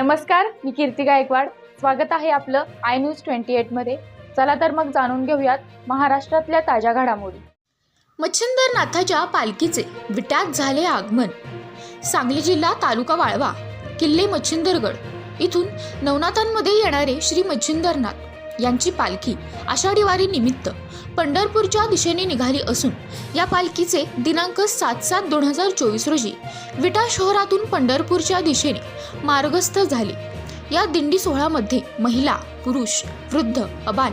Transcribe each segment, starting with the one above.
नमस्कार, मी कीर्ती गायकवाड. स्वागत आहे आपलं आय न्यूज 28 मध्ये. चला तर मग जाणून घेऊयात महाराष्ट्रातल्या ताज्या घडामोडी. मच्छिंद्रनाथाच्या पालखीचे विट्यात झाले आगमन. सांगली जिल्हा, तालुका वाळवा, किल्ले मच्छिंदरगड इथून नवनाथांमध्ये येणारे श्री मच्छिंद्रनाथ यांची पालखी आषाढी वारी निमित्त पंढरपूरच्या दिशेने निघाली असून या पालखीचे दिनांक 7/7/2024 रोजी विटा शहरातून पंढरपूरच्या दिशेने मार्गस्थ झाले. या दिंडी सोहळ्यामध्ये महिला, पुरुष, वृद्ध, अबाल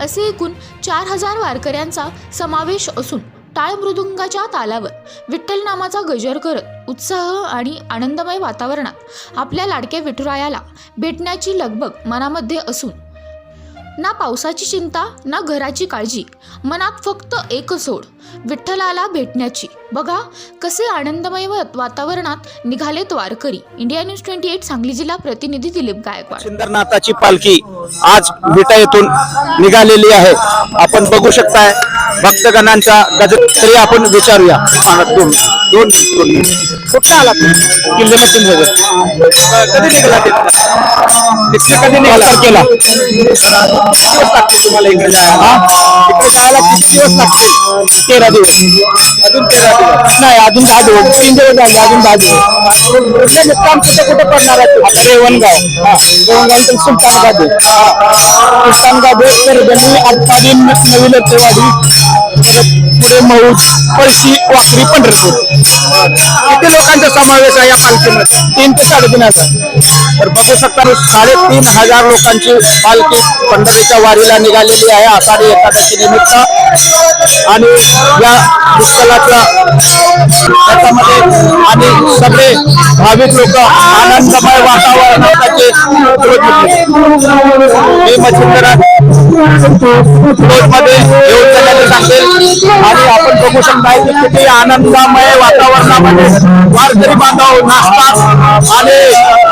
असे एकूण 4000 वारकऱ्यांचा समावेश असून टाळ मृदुंगाच्या तालावर विठ्ठल नामाचा गजर करत उत्साह आणि आनंदमय वातावरणात आपल्या लाडक्या विठुरायाला भेटण्याची लगबग मनामध्ये असून ना पावसाची चिंता ना घराची काळजी, मनात फक्त एकच ओढ विठ्ठलाला भेटण्याची. बघा कसे आनंदमय वातावरणात निघालेत वारकरी. इंडिया न्यूज 28 सांगली जिल्हा प्रतिनिधी दिलीप गायकवाड. मच्छिंद्रनाथाची पालखी आज विटा येथून निघालेली आहे. आपण बघू शकताय भक्तगणांचा गजर. तरी आपण विचारूया, दोन कुठं आला किल्ले मच्छिंद्रगड कधी निघाला? तिथे कधी निघाला केला? तुम्हाला इकडे जायला किती दिवस लागतील? 13 दिवस. अजून 13 दिवस नाही, अजून 10 दिवस. 3 दिवस झाले, अजून 10 दिवस. कुठे मुक्काम कुठे पडणार आहे? रेवणगाव. रेवणगाव सुलतान गादे करगणी, आटपाडी, नवी लतेवाडी, पुढे मऊज, पळशी, वाखरी, पंढरपूर. किती लोकांचा समावेश आहे या पालखीमध्ये? 3 ते 3,500. तर बघू शकता 3,500 लोकांची पालखी पंढरीच्या वारीला निघालेली आहे आषाढी एकादशी निमित्त. आणि या विठ्ठलाच्या त्याच्यामध्ये आणि सगळे भाविक लोक आनंदमय वातावरणाचे मच्छिंद्रनाथ मध्ये येऊन त्याने सांगेल. आणि आपण बघू शकता की किती आनंदमय वातावरणामध्ये वारकरी बांधव नाचतात आणि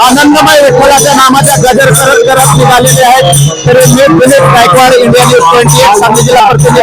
आनंदमय विठ्ठलाच्या नामाचा गजर करत करत निघालेले आहेत. तर मी दिलीप गायकवाड, इंडिया न्यूज 28 सांगली जिल्हा प्रतिनिधी.